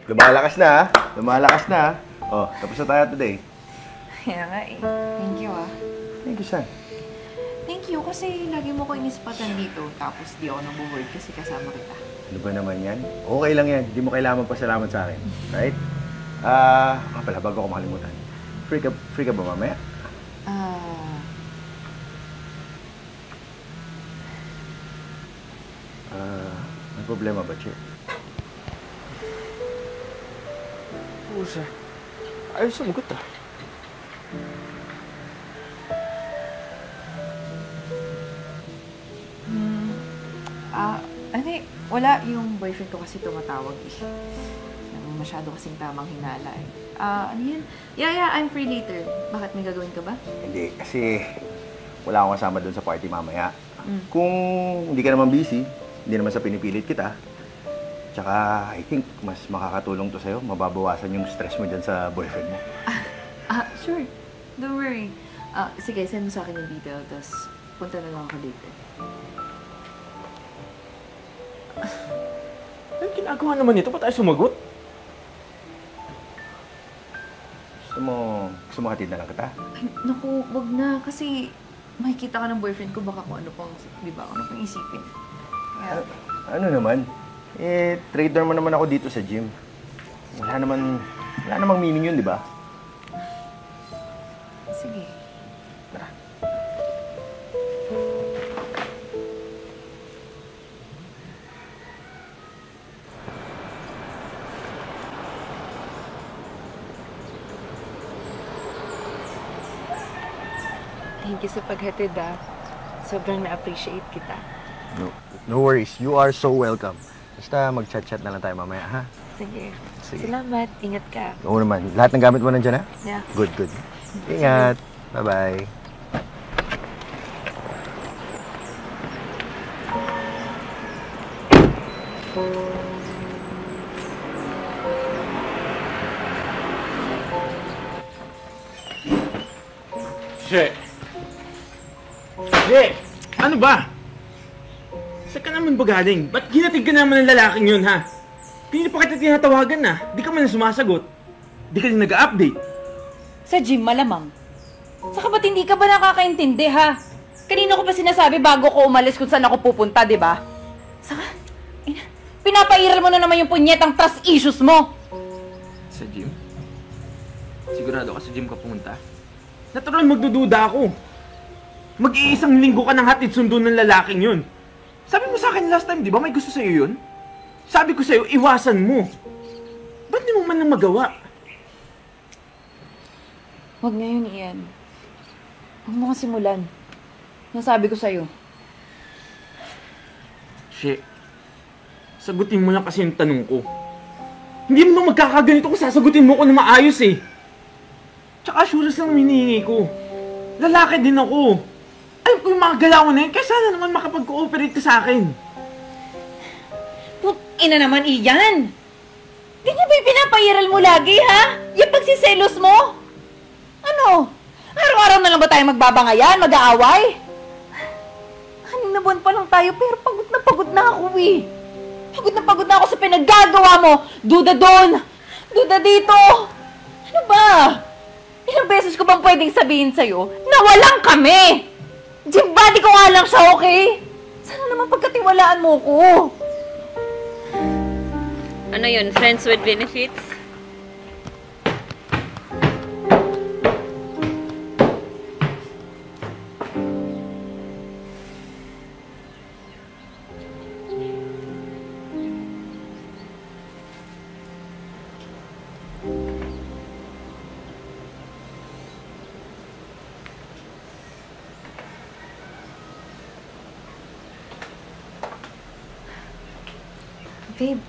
Lumalakas na, ha? Lumalakas na, ha? Oh, tapos na tayo today. Kaya nga eh. Thank you, ah. Thank you, son. Thank you kasi lagi mo ko inispatan dito. Tapos di ako nabuboard kasi kasama kita. Ano ba naman yan? Okay lang yan. Hindi mo kailangan magpasalamat sa akin. Right? Pala, bago ako makalimutan. Free ka ba mamaya? May problema ba, Che? Pusa. Ayaw sumagot ah. Wala. Yung boyfriend ko kasi tumatawag eh. Masyado kasing tamang hinala eh. Ano yan? Yeah, I'm free later. Bakit may gagawin ka ba? Hindi, kasi wala akong kasama doon sa party mamaya. Kung hindi ka naman busy, hindi naman sa pinipilit kita, tsaka I think mas makakatulong to sa'yo. Mababawasan yung stress mo dyan sa boyfriend mo. Sure. Don't worry. Sige, send mo sa akin yung detail, tapos punta na lang ako later. Anong ginagawa naman ito? Ba't tayo sumagot? Gusto mo hatid na lang kita? Ay, naku, wag na. Kasi makikita ka ng boyfriend ko, baka kung ano pang, di ba, ano pang isipin. Kaya... Ano naman? Trader mo naman ako dito sa gym. Wala namang meaning yun, di ba? Sige. Tara. Thank you sa paghatid, ah. Sobrang na-appreciate kita. No worries. You are so welcome. Basta mag-chat-chat na lang tayo mamaya, ha? Sige. Sige. Salamat. Ingat ka. Oo naman. Lahat ng gamit mo nandiyan, ha? Yeah. Good. Ingat. Bye-bye. Che! Ano ba? Saan ka naman ba galing? Ba't ginatid ka naman ng lalaking yun, ha? Kanina pa kita tinatawagan na. Di ka man na sumasagot. Di ka rin nag-update. Sa gym, malamang. Saka ba't hindi ka ba nakakaintindi, ha? Kanina ko pa sinasabi bago ko umalis kung saan ako pupunta, di ba? Saka, pinapairal mo na naman yung punyetang trust issues mo. Sa gym? Sigurado ka sa gym ka pumunta? Natural magdududa ako. Mag-iisang linggo ka ng hatid sundo ng lalaking yun. Sabi mo sa akin last time, di ba may gusto sa'yo yun? Sabi ko sa'yo, iwasan mo. Ba't di mo man lang magawa? Huwag ngayon, Ian. Huwag mo kang simulan. Nasabi ko sa'yo. She, sagutin mo lang kasi yung tanong ko. Hindi mo nang magkakaganito kung sasagutin mo ko na maayos eh. Tsaka assurance lang hinihingi ko. Lalaki din ako. Alam ko yung mga galaw na yun, kaya sana naman makapag-cooperate ka sa akin. Ina naman, Ian! Di nga ba pinapairal mo lagi, ha? Yung pagsiselos mo? Ano? Araw-araw na lang ba tayo magbabangayan, mag-aaway? Anim na buwan pa lang tayo, pero pagod na ako eh. Pagod na ako sa pinaggagawa mo. Duda doon, duda dito. Ano ba? Ilang beses ko bang pwedeng sabihin sa'yo na walang kami? Gym buddy ko nga lang siya, okay? Sana naman pagkatiwalaan mo ko. Ano yun? Friends with benefits? Babe,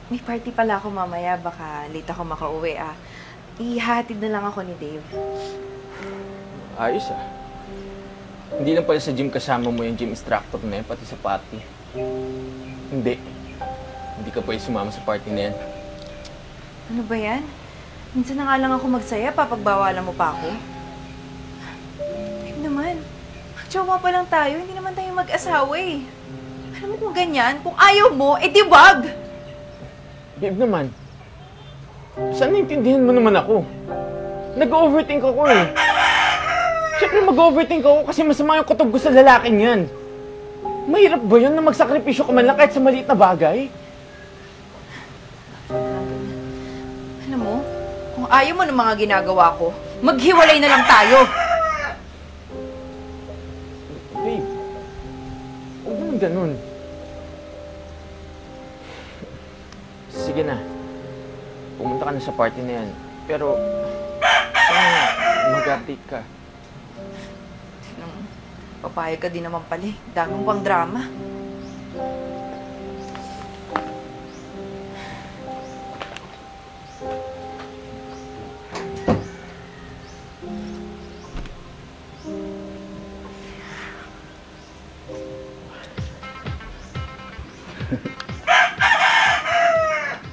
may party pala ako mamaya. Baka late ako makauwi, Ihatid na lang ako ni Dave. Ayos ah. Hindi lang pala sa gym kasama mo yung gym instructor na yun, pati sa party. Hindi. Hindi ka pwede sumama sa party na yan. Ano ba yan? Minsan na nga lang ako magsaya, papagbawalan mo pa ako. Babe naman, magjowa pa lang tayo, hindi naman tayo mag-asawa eh. Alam mo kung ganyan, kung ayaw mo, di wag! Babe naman, Sana intindihan mo naman ako. Nag-overthink ako eh. Siyempre mag-overthink ako kasi masama yung kutob ko sa lalaking yan. Mahirap ba yun na magsakripisyo ka man lang kahit sa maliit na bagay? Alam mo, kung ayaw mo ng mga ginagawa ko, maghiwalay na lang tayo. Babe, huwag naman ganun. Sige na. Pumunta ka na sa party na yan. Pero, sana mag-update ka. Papayag ka din naman pala eh. Dami mo pang drama.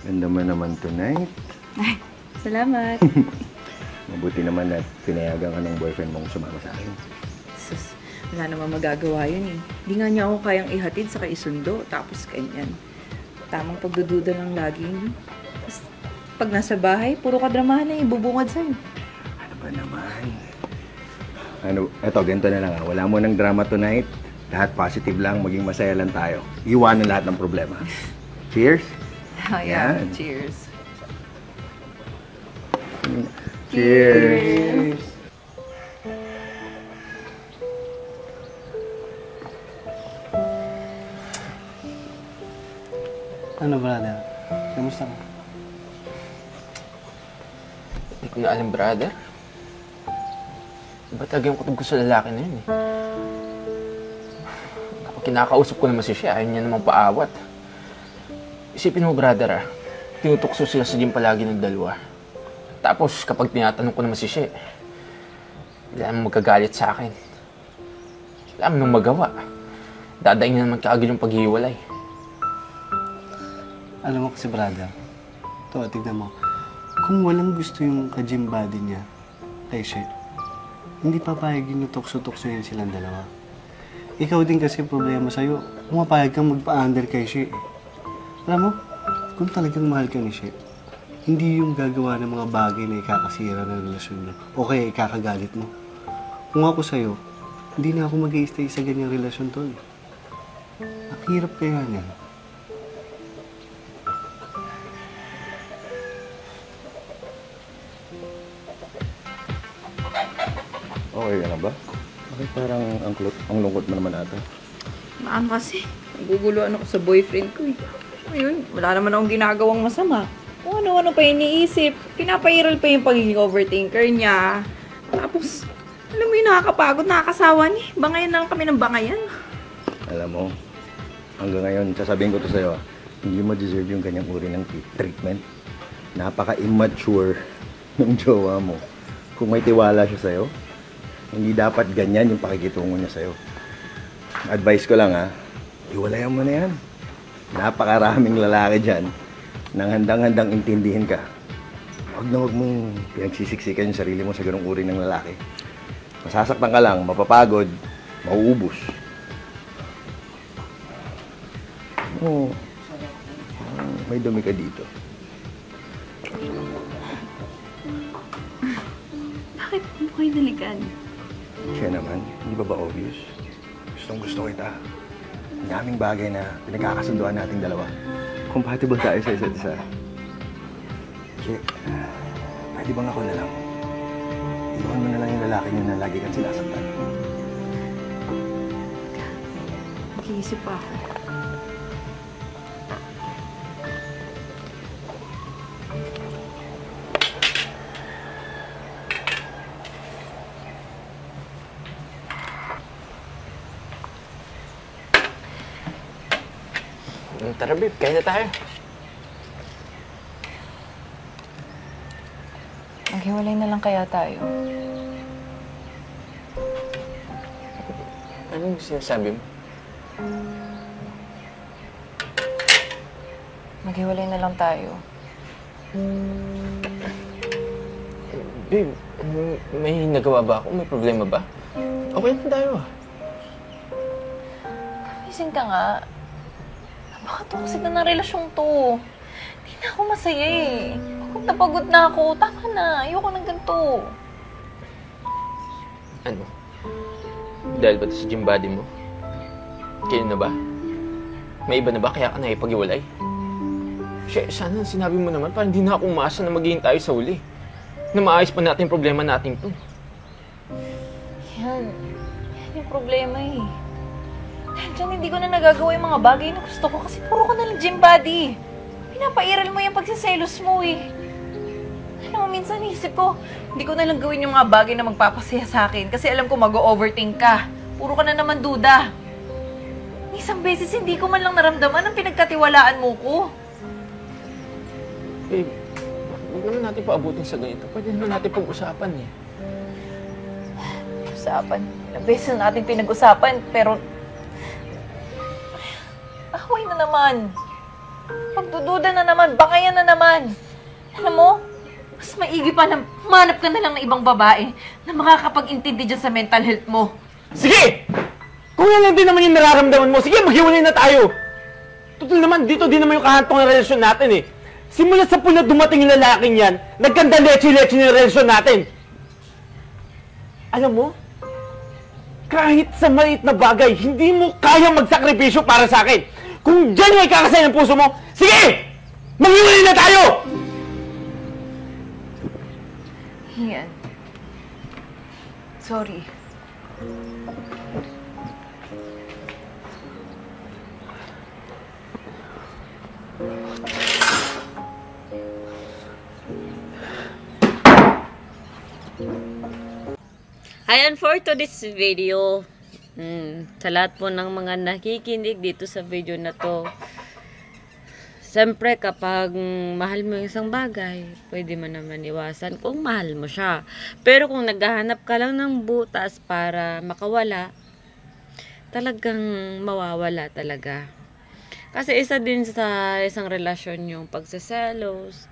Ganda mo naman tonight. Ay, salamat. Mabuti naman at pinayagan ka ng boyfriend mong sumama sa akin. Sus, wala namang magagawa yun eh. Hindi nga niya ako kayang ihatid sa isundo, tapos ganyan. Tamang pagdududa lang lagi yun. Tapos, pag nasa bahay, puro kadramahan na ibubungad sa'yo. Ano ba naman? Ano, eto, ganito na lang ha. Wala mo ng drama tonight. Lahat positive lang, maging masaya lang tayo. Iwanan lahat ng problema. Cheers! Ayan, Yan. cheers. Cheers! Ano, brother? Kamusta ka? Hindi ko na alam, brother. Iba talaga yung kutob ko sa lalaki na yun eh. Kapag kinakausap ko naman si siya, ayaw niya namang paawat. Isipin mo, brother tinutukso sila sa gym palagi ng dalawa. Tapos, kapag tinatanong ko naman si siya, wala namang magkagalit sa akin. Wala namang magawa. Dadaing na naman kaagad yung paghiwalay. Alam mo kasi, brother, ito, tignan mo. Kung walang gusto yung ka-gym body niya kay She, hindi papayag yung tukso-tukso yan silang dalawa. Ikaw din kasi problema sa'yo, pumapayag kang magpa-under kay She. Alam mo, kung talagang mahal ka ni She, hindi yung gagawa ng mga bagay na ikakasira ng relasyon niyo o kaya ikakagalit mo. Kung ako sa'yo, hindi na ako mag-i-stay sa ganyang relasyon to. Ang hirap kaya niya. Okay ka na ba? Bakit parang ang lungkot mo naman ata? Ano kasi? Naguguluhan ako sa boyfriend ko eh. Ayun, wala naman akong ginagawang masama. Kung ano-ano pa iniisip, pinapairal pa yung pagiging overthinker niya. Tapos, alam mo yung nakakapagod, nakakasawa niya. Bangayan na lang kami ng bangayan. Alam mo, hanggang ngayon, sasabihin ko to sa'yo, hindi mo deserve yung ganyang uri ng treatment. Napaka-immature ng jowa mo. Kung may tiwala siya sa'yo, hindi dapat ganyan yung pakikitungo niya sa'yo. Advice ko lang iwalayan mo na yan. Napakaraming lalaki dyan nang handang-handang intindihin ka. Huwag na huwag mong pinagsisiksikan yung sarili mo sa ganung uri ng lalaki. Masasaktan ka lang, mapapagod, mauubos. Oh, may dumi ka dito. Bakit mo kayo naligan? Siya naman, hindi ba obvious? Gusto kita. Ang daming bagay na pinagkakasunduan nating dalawa. Compatible tayo sa isa't isa. Kaya, pwede bang ako na lang? Iwan mo na lang yung lalaki niyo na lagi kang sinasaktan. Nag-iisip pa ako. Tara, babe. Kain na tayo. Maghiwalay na lang kaya tayo. Anong sinasabi mo? Maghiwalay na lang tayo. Babe, may nagawa ba ako? May problema ba? Okay na tayo Gising ka nga. Napaka-toxic na ng relasyong to. Hindi na ako masaya eh. Huwag kang na pagod na ako. Tama na. Ayoko ng ganito. Ano? Dahil ba sa gym body mo? Kayo na ba? May iba na ba kaya ka nakipag-iwalay? Sana sinabi mo naman para hindi na ako umasa na magiging tayo sa uli. Na maayos pa natin yung problema natin to. Yan yung problema eh. Dahil dyan, hindi ko na nagagawa yung mga bagay na gusto ko kasi puro ko na lang gym body. Pinapairal mo yung pagsiselos mo eh. Alam mo, minsan isip ko, hindi ko na lang gawin yung mga bagay na magpapasaya sa akin kasi alam ko mag-overthink ka. Puro ka na naman duda. Isang beses hindi ko man lang naramdaman ang pinagkatiwalaan mo ko. Babe, huwag naman natin paabutin sa ganito. Pwede naman natin pag-usapan eh. Usapan. Ilang beses na natin pinag-usapan, pero away na naman. Pagdududa na naman, bakayan na naman. Alam mo, mas maigi pa na manap ka na lang ng ibang babae na makakapag-intindi dyan sa mental health mo. Sige! Kung yan lang din naman yung nararamdaman mo, sige, maghiwalay na tayo! Tutul naman, dito din naman yung kahantong na relasyon natin eh. Simulat sa pula dumating yung lalaking yan, nagkanda leche-leche yung relasyon natin. Alam mo, kahit sa maliit na bagay, hindi mo kayang magsakripisyo para sa akin. Kung dyan yung ikakasay ng puso mo, sige! Maghiwalay na tayo! Yan. Sorry. Ayan for today's video. Sa lahat po ng mga nakikinig dito sa video na to, siyempre kapag mahal mo yung isang bagay, pwede mo naman iwasan kung mahal mo siya. Pero kung naghahanap ka lang ng butas para makawala, talagang mawawala talaga. Kasi isa din sa isang relasyon yung pagseselos,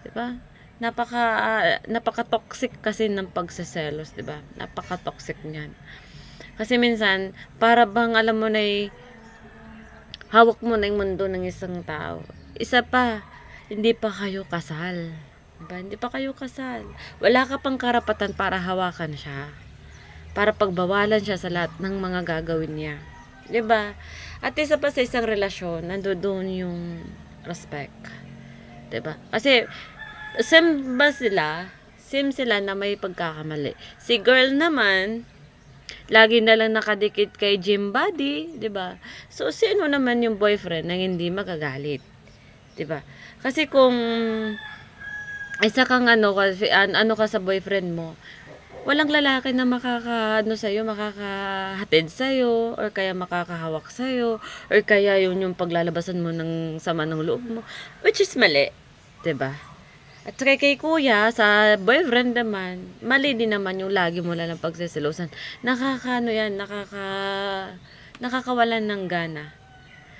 di ba? Napaka-toxic kasi ng pagseselos, di ba? Napaka-toxic niyan. Kasi minsan, para bang alam mo na hawak mo na yung mundo ng isang tao. Isa pa, hindi pa kayo kasal. Diba? Hindi pa kayo kasal. Wala ka pang karapatan para hawakan siya. Para pagbawalan siya sa lahat ng mga gagawin niya. Diba? At isa pa sa isang relasyon, nandoon yung respect. Diba? Kasi, same sila na may pagkakamali. Si girl naman, lagi na lang nakadikit kay gym body, 'di ba? So sino naman yung boyfriend na hindi magagalit? 'Di ba? Kasi kung isa kang ano ka sa boyfriend mo, walang lalaki na makakahatid sa iyo or kaya makakahawak sa iyo or kaya yung paglalabasan mo ng sama ng loob mo, which is mali, 'di ba? At kay kuya, sa boyfriend naman, mali din naman yung lagi mo lang pagseselosan. Nakakawalan ng gana.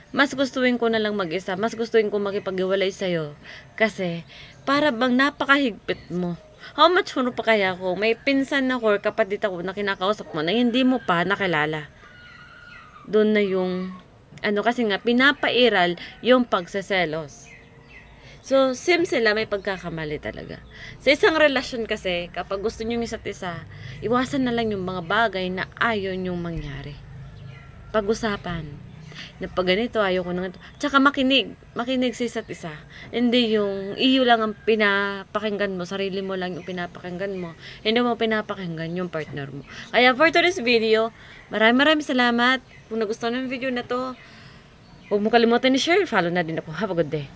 Mas gustuin ko na lang mag-isa. Mas gustuin ko makipag-iwalay sa'yo. Kasi, para bang napakahigpit mo. How much mo pa kaya ko? May pinsan ako or kapatid ako na kinakausap mo na hindi mo pa nakilala. Doon na yung, kasi nga, pinapairal yung pagseselos. So, same sila, may pagkakamali talaga. Sa isang relasyon kasi, kapag gusto nyo yung isa't isa, iwasan na lang yung mga bagay na ayaw nyong mangyari. Pag-usapan. Na pag ganito, ayaw ko na ganito. Tsaka makinig sa isa't isa. Hindi yung iyo lang ang pinapakinggan mo, sarili mo lang yung pinapakinggan mo. Hindi mo pinapakinggan yung partner mo. Kaya for today's video, maraming salamat. Kung nagustuhan ng video na to, huwag mo kalimutan i-share. Follow na din ako. Have a good day.